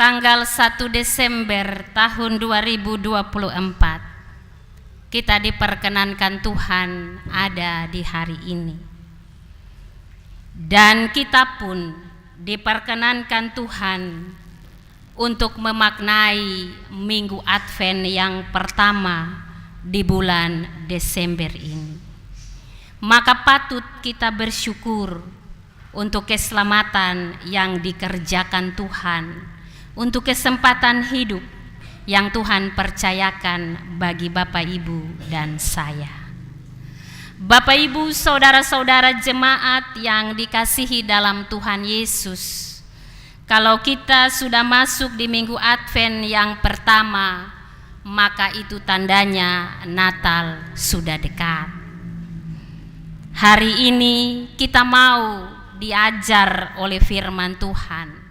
tanggal 1 Desember tahun 2024, kita diperkenankan Tuhan ada di hari ini. Dan kita pun diperkenankan Tuhan untuk memaknai Minggu Advent yang pertama di bulan Desember ini. Maka patut kita bersyukur untuk keselamatan yang dikerjakan Tuhan, untuk kesempatan hidup yang Tuhan percayakan bagi Bapak Ibu dan saya. Bapak Ibu, saudara-saudara jemaat yang dikasihi dalam Tuhan Yesus, kalau kita sudah masuk di Minggu Advent yang pertama, maka itu tandanya Natal sudah dekat. Hari ini kita mau diajar oleh firman Tuhan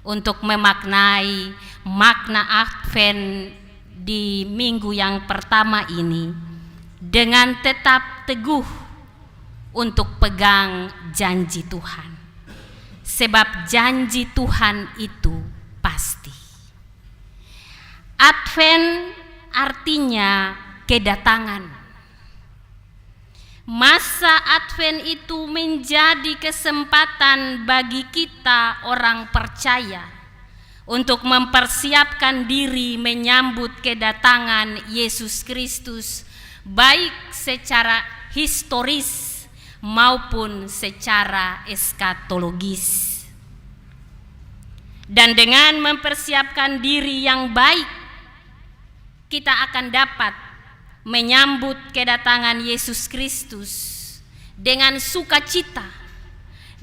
untuk memaknai makna Advent di minggu yang pertama ini dengan tetap teguh untuk pegang janji Tuhan, sebab janji Tuhan itu pasti. Advent artinya kedatangan. Masa Advent itu menjadi kesempatan bagi kita orang percaya untuk mempersiapkan diri menyambut kedatangan Yesus Kristus, baik secara historis maupun secara eskatologis. Dan dengan mempersiapkan diri yang baik, kita akan dapat menyambut kedatangan Yesus Kristus dengan sukacita,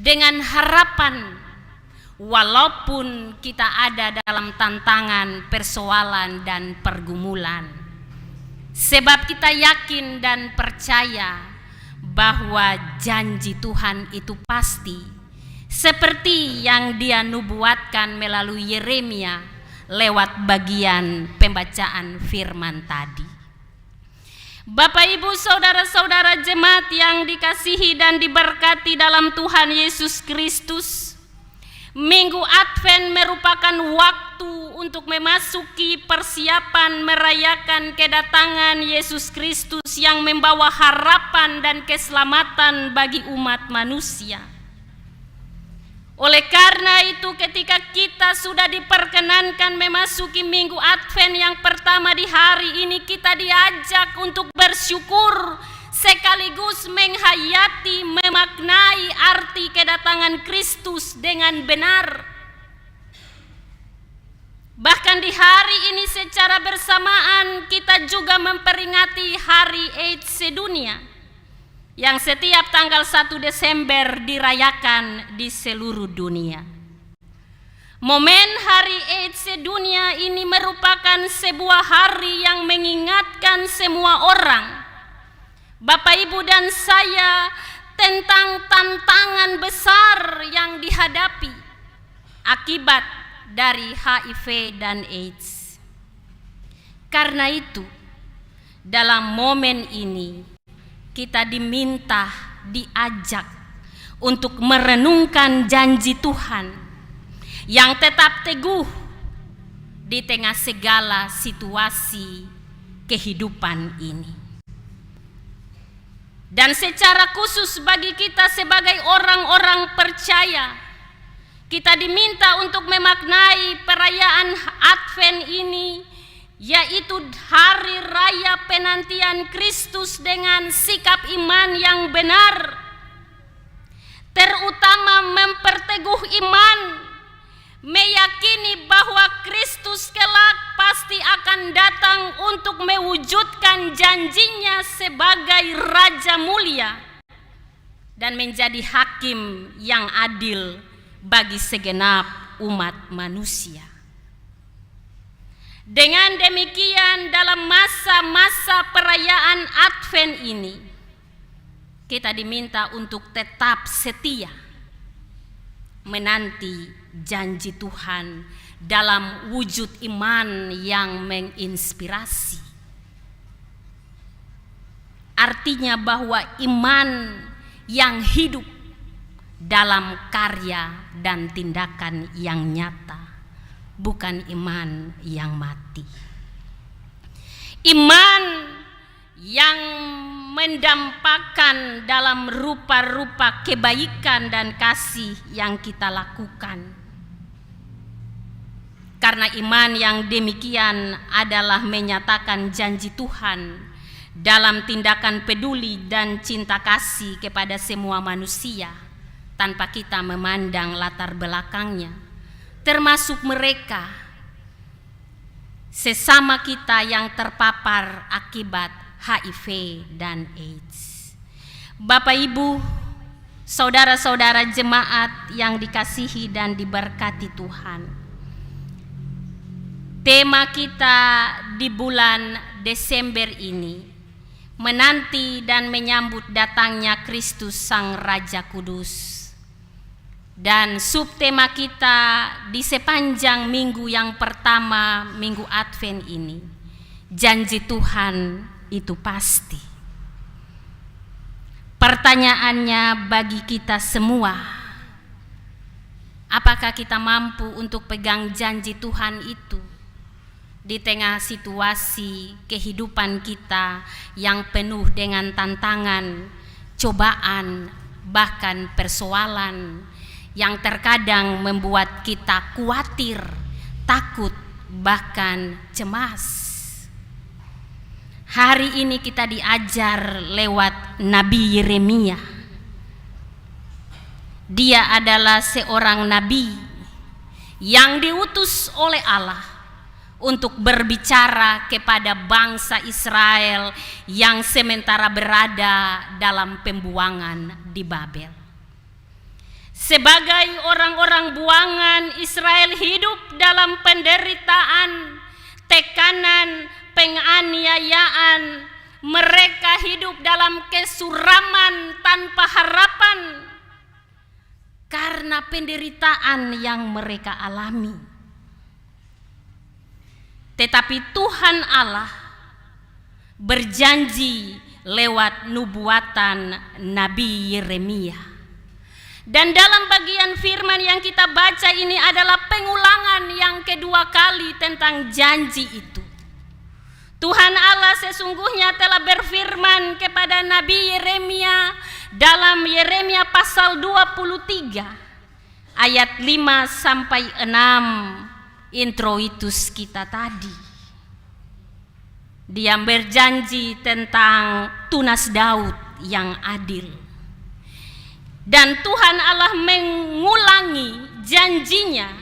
dengan harapan, walaupun kita ada dalam tantangan, persoalan, dan pergumulan. Sebab kita yakin dan percaya bahwa janji Tuhan itu pasti, seperti yang Dia nubuatkan melalui Yeremia lewat bagian pembacaan firman tadi. Bapak Ibu, saudara-saudara jemaat yang dikasihi dan diberkati dalam Tuhan Yesus Kristus, Minggu Advent merupakan waktu untuk memasuki persiapan merayakan kedatangan Yesus Kristus yang membawa harapan dan keselamatan bagi umat manusia. Oleh karena itu, ketika kita sudah diperkenankan memasuki Minggu Advent yang pertama di hari ini, kita diajak untuk bersyukur sekaligus menghayati, memaknai arti kedatangan Kristus dengan benar. Bahkan di hari ini secara bersamaan kita juga memperingati Hari AIDS sedunia yang setiap tanggal 1 Desember dirayakan di seluruh dunia. Momen Hari AIDS sedunia ini merupakan sebuah hari yang mengingatkan semua orang, Bapak Ibu dan saya, tentang tantangan besar yang dihadapi akibat dari HIV dan AIDS. Karena itu, dalam momen ini kita diminta, diajak untuk merenungkan janji Tuhan yang tetap teguh di tengah segala situasi kehidupan ini. Dan secara khusus bagi kita sebagai orang-orang percaya, kita diminta untuk memaknai perayaan Advent ini, yaitu hari raya penantian Kristus dengan sikap iman yang benar, terutama memperteguh iman, meyakini bahwa Kristus kelak pasti akan datang untuk mewujudkan janjinya sebagai Raja mulia dan menjadi hakim yang adil bagi segenap umat manusia. Dengan demikian, dalam masa-masa perayaan Advent ini, kita diminta untuk tetap setia menanti janji Tuhan dalam wujud iman yang menginspirasi. Artinya bahwa iman yang hidup dalam karya dan tindakan yang nyata, bukan iman yang mati. Iman yang mendampakkan dalam rupa-rupa kebaikan dan kasih yang kita lakukan. Karena iman yang demikian adalah menyatakan janji Tuhan dalam tindakan peduli dan cinta kasih kepada semua manusia tanpa kita memandang latar belakangnya, termasuk mereka sesama kita yang terpapar akibat HIV dan AIDS. Bapak Ibu, saudara-saudara jemaat yang dikasihi dan diberkati Tuhan, tema kita di bulan Desember ini menanti dan menyambut datangnya Kristus Sang Raja Kudus. Dan subtema kita di sepanjang minggu yang pertama, minggu Advent ini, janji Tuhan itu pasti. Pertanyaannya bagi kita semua, apakah kita mampu untuk pegang janji Tuhan itu di tengah situasi kehidupan kita yang penuh dengan tantangan, cobaan, bahkan persoalan yang terkadang membuat kita khawatir, takut, bahkan cemas. Hari ini kita diajar lewat Nabi Yeremia. Dia adalah seorang nabi yang diutus oleh Allah untuk berbicara kepada bangsa Israel yang sementara berada dalam pembuangan di Babel. Sebagai orang-orang buangan, Israel hidup dalam penderitaan, tekanan, penganiayaan. Mereka hidup dalam kesuraman tanpa harapan karena penderitaan yang mereka alami. Tetapi Tuhan Allah berjanji lewat nubuatan Nabi Yeremia. Dan dalam bagian firman yang kita baca ini adalah pengulangan yang kedua kali tentang janji itu. Tuhan Allah sesungguhnya telah berfirman kepada Nabi Yeremia dalam Yeremia pasal 23 ayat 5 sampai 6, introitus kita tadi. Dia berjanji tentang tunas Daud yang adil. Dan Tuhan Allah mengulangi janjinya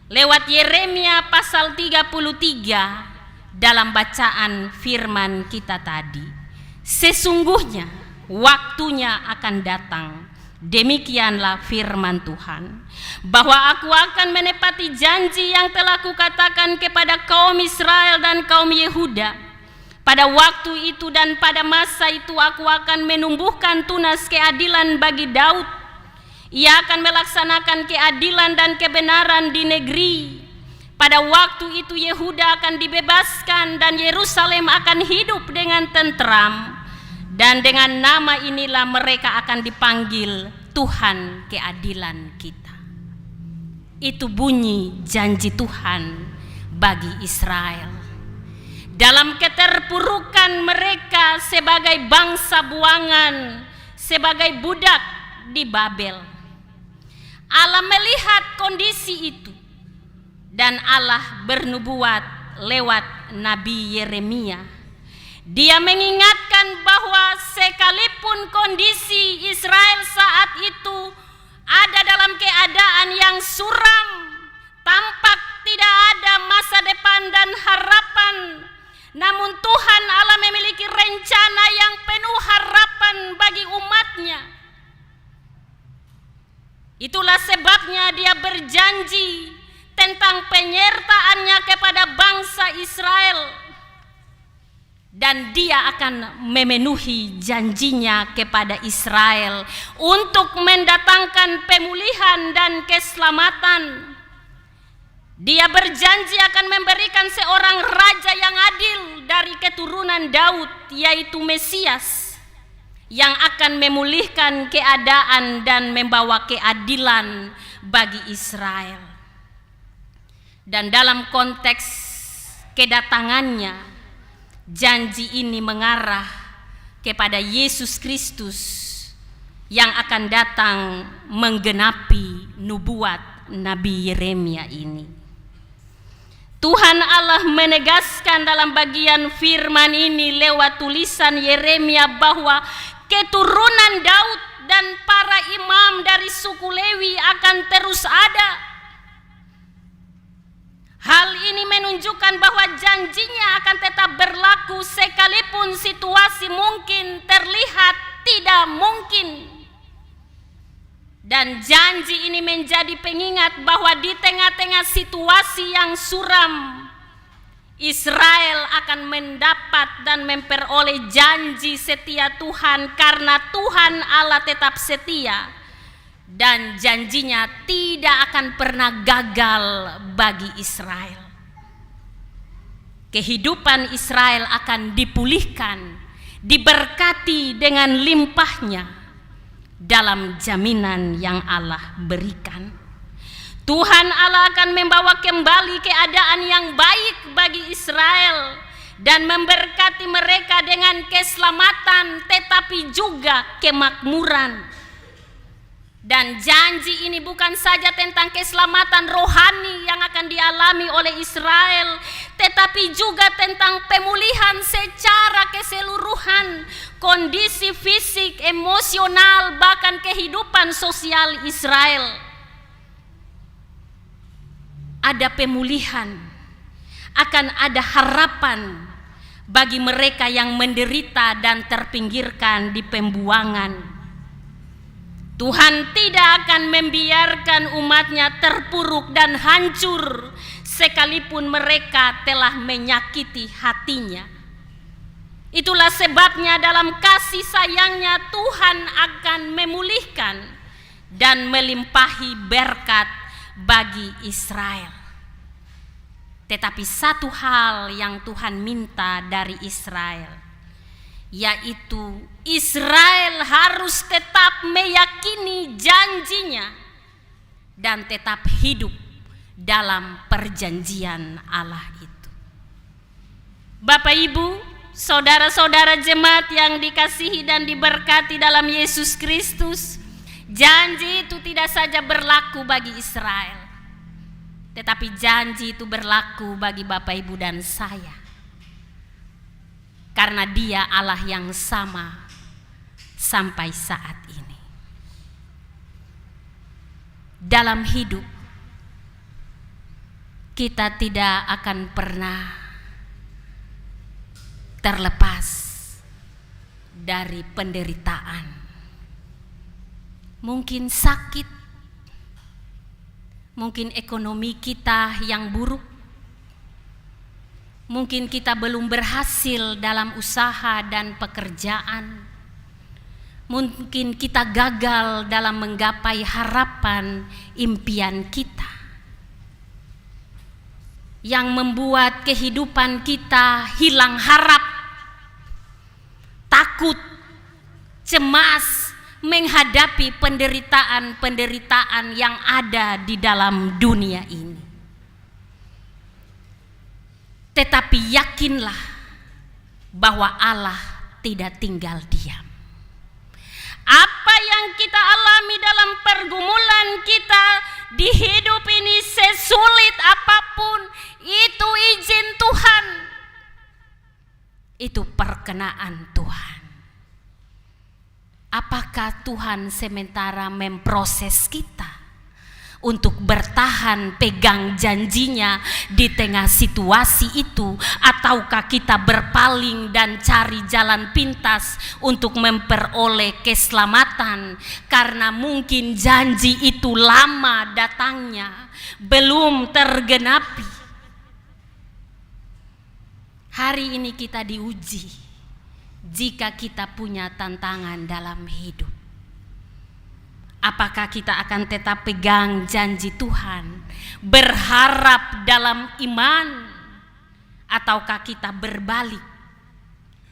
lewat Yeremia pasal 33 dalam bacaan firman kita tadi. Sesungguhnya waktunya akan datang, demikianlah firman Tuhan, bahwa aku akan menepati janji yang telah kukatakan kepada kaum Israel dan kaum Yehuda. Pada waktu itu dan pada masa itu aku akan menumbuhkan tunas keadilan bagi Daud. Ia akan melaksanakan keadilan dan kebenaran di negeri. Pada waktu itu Yehuda akan dibebaskan dan Yerusalem akan hidup dengan tentram. Dan dengan nama inilah mereka akan dipanggil Tuhan keadilan kita. Itu bunyi janji Tuhan bagi Israel. Dalam keterpurukan mereka sebagai bangsa buangan, sebagai budak di Babel, Allah melihat kondisi itu dan Allah bernubuat lewat Nabi Yeremia. Dia mengingatkan bahwa sekalipun kondisi Israel saat itu ada dalam keadaan yang suram, tampak tidak ada masa depan dan harapan, namun Tuhan Allah memiliki rencana yang penuh harapan bagi umatnya. Itulah sebabnya dia berjanji tentang penyertaannya kepada bangsa Israel. Dan dia akan memenuhi janjinya kepada Israel untuk mendatangkan pemulihan dan keselamatan. Dia berjanji akan memberikan seorang raja yang adil dari keturunan Daud, yaitu Mesias, yang akan memulihkan keadaan dan membawa keadilan bagi Israel. Dan dalam konteks kedatangannya, janji ini mengarah kepada Yesus Kristus yang akan datang menggenapi nubuat Nabi Yeremia ini. Tuhan Allah menegaskan dalam bagian firman ini lewat tulisan Yeremia bahwa keturunan Daud dan para imam dari suku Lewi akan terus ada. Hal ini menunjukkan bahwa janjinya akan tetap berlaku sekalipun situasi mungkin terlihat tidak mungkin. Dan janji ini menjadi pengingat bahwa di tengah-tengah situasi yang suram, Israel akan mendapat dan memperoleh janji setia Tuhan karena Tuhan Allah tetap setia. Dan janjinya tidak akan pernah gagal bagi Israel. Kehidupan Israel akan dipulihkan, diberkati dengan limpahnya dalam jaminan yang Allah berikan. Tuhan Allah akan membawa kembali keadaan yang baik bagi Israel dan memberkati mereka dengan keselamatan tetapi juga kemakmuran. Dan janji ini bukan saja tentang keselamatan rohani yang akan dialami oleh Israel, tetapi juga tentang pemulihan secara keseluruhan kondisi fisik, emosional, bahkan kehidupan sosial Israel. Ada pemulihan, akan ada harapan bagi mereka yang menderita dan terpinggirkan di pembuangan. Tuhan tidak akan membiarkan umatnya terpuruk dan hancur sekalipun mereka telah menyakiti hatinya. Itulah sebabnya dalam kasih sayangnya Tuhan akan memulihkan dan melimpahi berkat bagi Israel. Tetapi satu hal yang Tuhan minta dari Israel, yaitu Israel harus tetap meyakini janjinya dan tetap hidup dalam perjanjian Allah itu. Bapak Ibu, saudara-saudara jemaat yang dikasihi dan diberkati dalam Yesus Kristus, janji itu tidak saja berlaku bagi Israel, tetapi janji itu berlaku bagi Bapak Ibu dan saya. Karena Dia Allah yang sama sampai saat ini. Dalam hidup kita tidak akan pernah terlepas dari penderitaan. Mungkin sakit, mungkin ekonomi kita yang buruk, mungkin kita belum berhasil dalam usaha dan pekerjaan. Mungkin kita gagal dalam menggapai harapan impian kita. Yang membuat kehidupan kita hilang harap, takut, cemas menghadapi penderitaan-penderitaan yang ada di dalam dunia ini. Tetapi yakinlah bahwa Allah tidak tinggal diam. Apa yang kita alami dalam pergumulan kita di hidup ini, sesulit apapun, itu izin Tuhan. Itu perkenaan Tuhan. Apakah Tuhan sementara memproses kita untuk bertahan pegang janjinya di tengah situasi itu, ataukah kita berpaling dan cari jalan pintas untuk memperoleh keselamatan karena mungkin janji itu lama datangnya, belum tergenapi. Hari ini kita diuji jika kita punya tantangan dalam hidup. Apakah kita akan tetap pegang janji Tuhan, berharap dalam iman, ataukah kita berbalik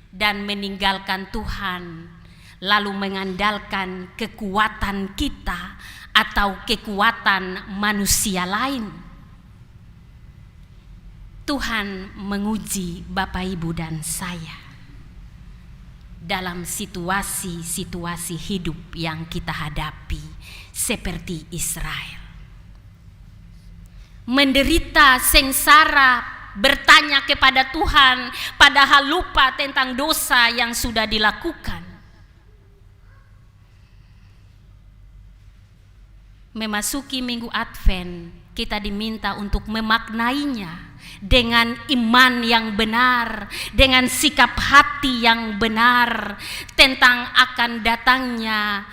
dan meninggalkan Tuhan, lalu mengandalkan kekuatan kita atau kekuatan manusia lain? Tuhan menguji Bapak Ibu dan saya dalam situasi-situasi hidup yang kita hadapi seperti Israel. Menderita, sengsara, bertanya kepada Tuhan padahal lupa tentang dosa yang sudah dilakukan. Memasuki minggu Advent, kita diminta untuk memaknainya dengan iman yang benar, dengan sikap hati yang benar tentang akan datangnya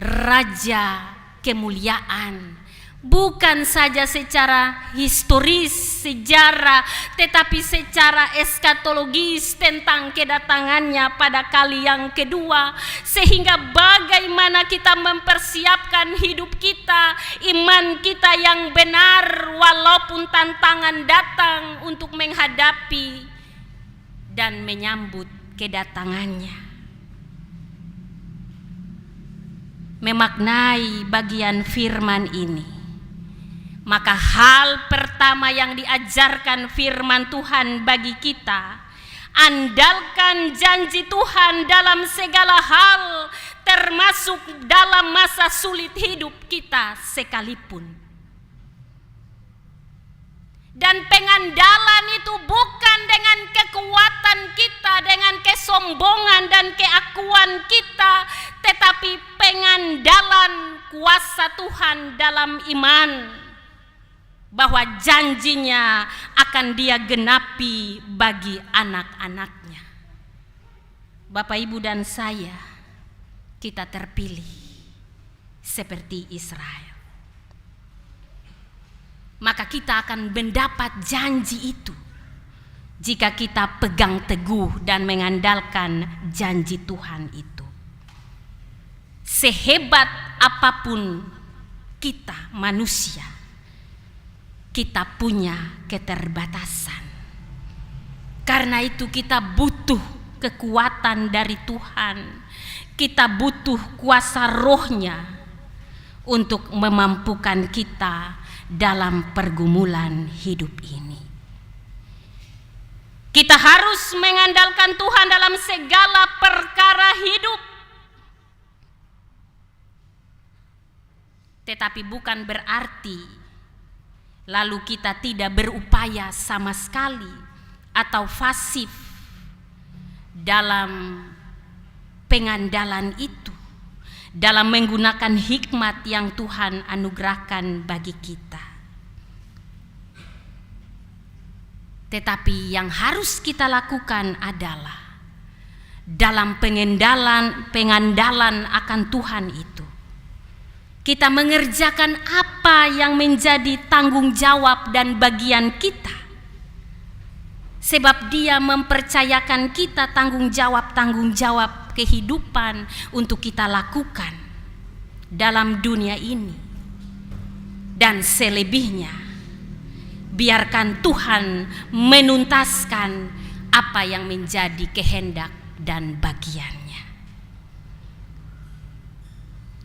Raja kemuliaan. Bukan saja secara historis, sejarah, tetapi secara eskatologis tentang kedatangannya pada kali yang kedua. Sehingga bagaimana kita mempersiapkan hidup kita, iman kita yang benar walaupun tantangan datang untuk menghadapi dan menyambut kedatangannya. Memaknai bagian firman ini, maka hal pertama yang diajarkan firman Tuhan bagi kita, andalkan janji Tuhan dalam segala hal, termasuk dalam masa sulit hidup kita sekalipun. Dan pengandalan itu bukan dengan kekuatan kita, dengan kesombongan dan keakuan kita, tetapi pengandalan kuasa Tuhan dalam iman, bahwa janjinya akan Dia genapi bagi anak-anaknya. Bapak, Ibu, dan saya, kita terpilih seperti Israel. Maka kita akan mendapat janji itu jika kita pegang teguh dan mengandalkan janji Tuhan itu. Sehebat apapun kita manusia, kita punya keterbatasan. Karena itu kita butuh kekuatan dari Tuhan. Kita butuh kuasa Roh-Nya untuk memampukan kita dalam pergumulan hidup ini. Kita harus mengandalkan Tuhan dalam segala perkara hidup. Tetapi bukan berarti lalu kita tidak berupaya sama sekali atau pasif dalam pengandalan itu, dalam menggunakan hikmat yang Tuhan anugerahkan bagi kita. Tetapi yang harus kita lakukan adalah dalam pengandalan akan Tuhan itu, kita mengerjakan apa yang menjadi tanggung jawab dan bagian kita. Sebab Dia mempercayakan kita tanggung jawab kehidupan untuk kita lakukan dalam dunia ini. Dan selebihnya, biarkan Tuhan menuntaskan apa yang menjadi kehendak dan bagiannya.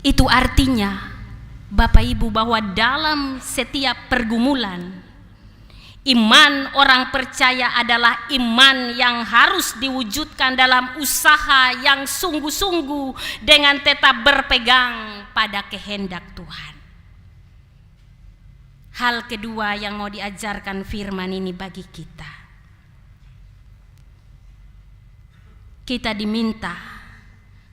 Itu artinya, Bapak Ibu, bahwa dalam setiap pergumulan, iman orang percaya adalah iman yang harus diwujudkan dalam usaha yang sungguh-sungguh dengan tetap berpegang pada kehendak Tuhan. Hal kedua yang mau diajarkan firman ini bagi kita, kita diminta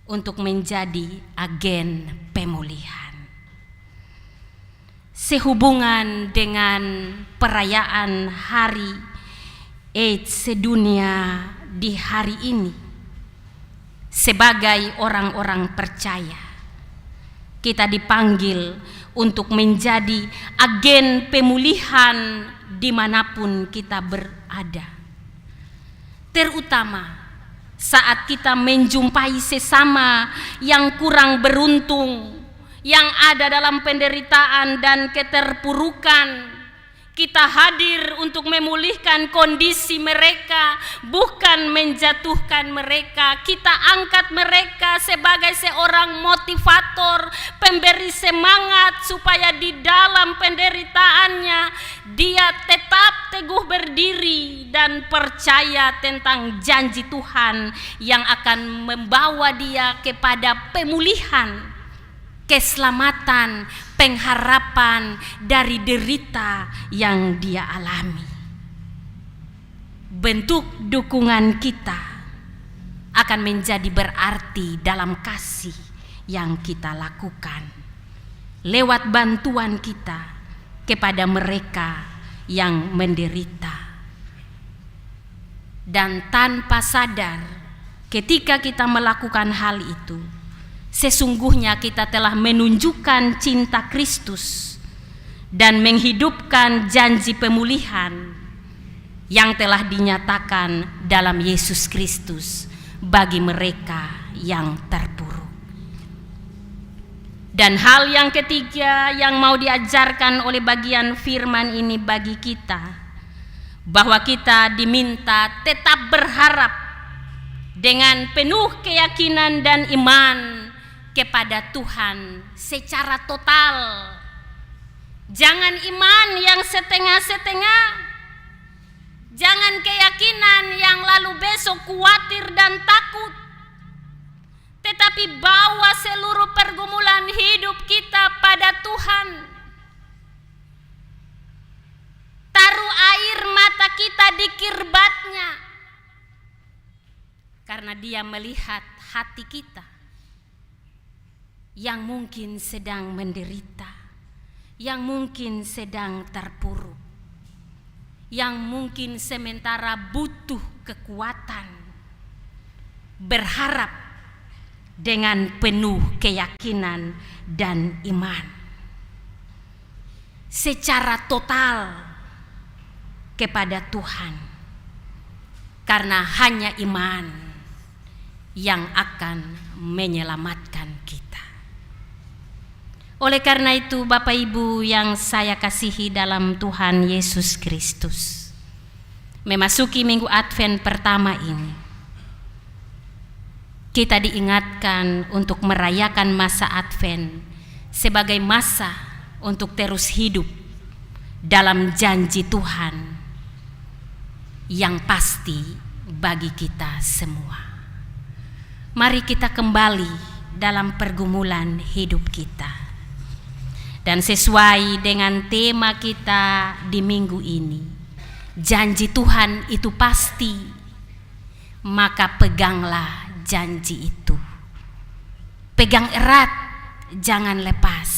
untuk menjadi agen pemulihan. Sehubungan dengan perayaan hari AIDS sedunia di hari ini, sebagai orang-orang percaya, kita dipanggil untuk menjadi agen pemulihan dimanapun kita berada. Terutama saat kita menjumpai sesama yang kurang beruntung, yang ada dalam penderitaan dan keterpurukan. Kita hadir untuk memulihkan kondisi mereka, bukan menjatuhkan mereka. Kita angkat mereka sebagai seorang motivator, pemberi semangat supaya di dalam penderitaannya dia tetap teguh berdiri dan percaya tentang janji Tuhan yang akan membawa dia kepada pemulihan, keselamatan, pengharapan dari derita yang dia alami. Bentuk dukungan kita akan menjadi berarti dalam kasih yang kita lakukan lewat bantuan kita kepada mereka yang menderita. Dan tanpa sadar, ketika kita melakukan hal itu, sesungguhnya kita telah menunjukkan cinta Kristus dan menghidupkan janji pemulihan yang telah dinyatakan dalam Yesus Kristus bagi mereka yang terpuruk. Dan hal yang ketiga yang mau diajarkan oleh bagian firman ini bagi kita, bahwa kita diminta tetap berharap dengan penuh keyakinan dan iman kepada Tuhan secara total. Jangan iman yang setengah-setengah. Jangan keyakinan yang lalu besok khawatir dan takut, tetapi bawa seluruh pergumulan hidup kita pada Tuhan. Taruh air mata kita di kirbatnya, karena Dia melihat hati kita yang mungkin sedang menderita, yang mungkin sedang terpuruk, yang mungkin sementara butuh kekuatan, berharap dengan penuh keyakinan dan iman secara total kepada Tuhan, karena hanya iman yang akan menyelamatkan kita. Oleh karena itu, Bapak Ibu yang saya kasihi dalam Tuhan Yesus Kristus, memasuki minggu Advent pertama ini, kita diingatkan untuk merayakan masa Advent sebagai masa untuk terus hidup dalam janji Tuhan yang pasti bagi kita semua. Mari kita kembali dalam pergumulan hidup kita. Dan sesuai dengan tema kita di minggu ini, janji Tuhan itu pasti, maka peganglah janji itu. Pegang erat, jangan lepas.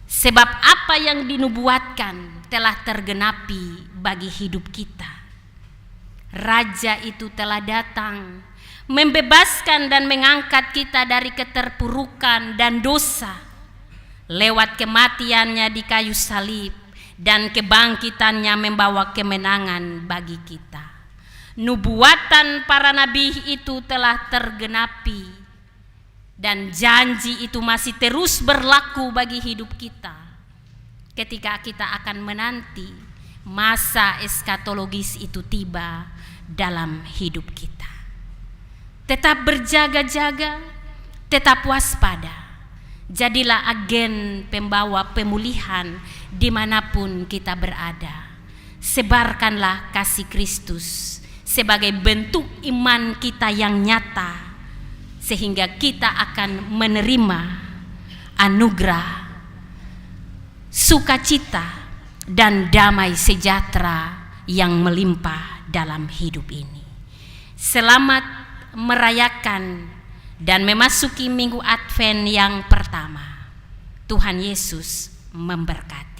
Sebab apa yang dinubuatkan telah tergenapi bagi hidup kita. Raja itu telah datang, membebaskan dan mengangkat kita dari keterpurukan dan dosa, lewat kematiannya di kayu salib dan kebangkitannya membawa kemenangan bagi kita. Nubuatan para nabi itu telah tergenapi dan janji itu masih terus berlaku bagi hidup kita ketika kita akan menanti masa eskatologis itu tiba dalam hidup kita. Tetap berjaga-jaga, tetap waspada. Jadilah agen pembawa pemulihan dimanapun kita berada. Sebarkanlah kasih Kristus sebagai bentuk iman kita yang nyata, sehingga kita akan menerima anugerah, sukacita, dan damai sejahtera yang melimpah dalam hidup ini. Selamat merayakan dan memasuki minggu Advent yang pertama. Tuhan Yesus memberkati.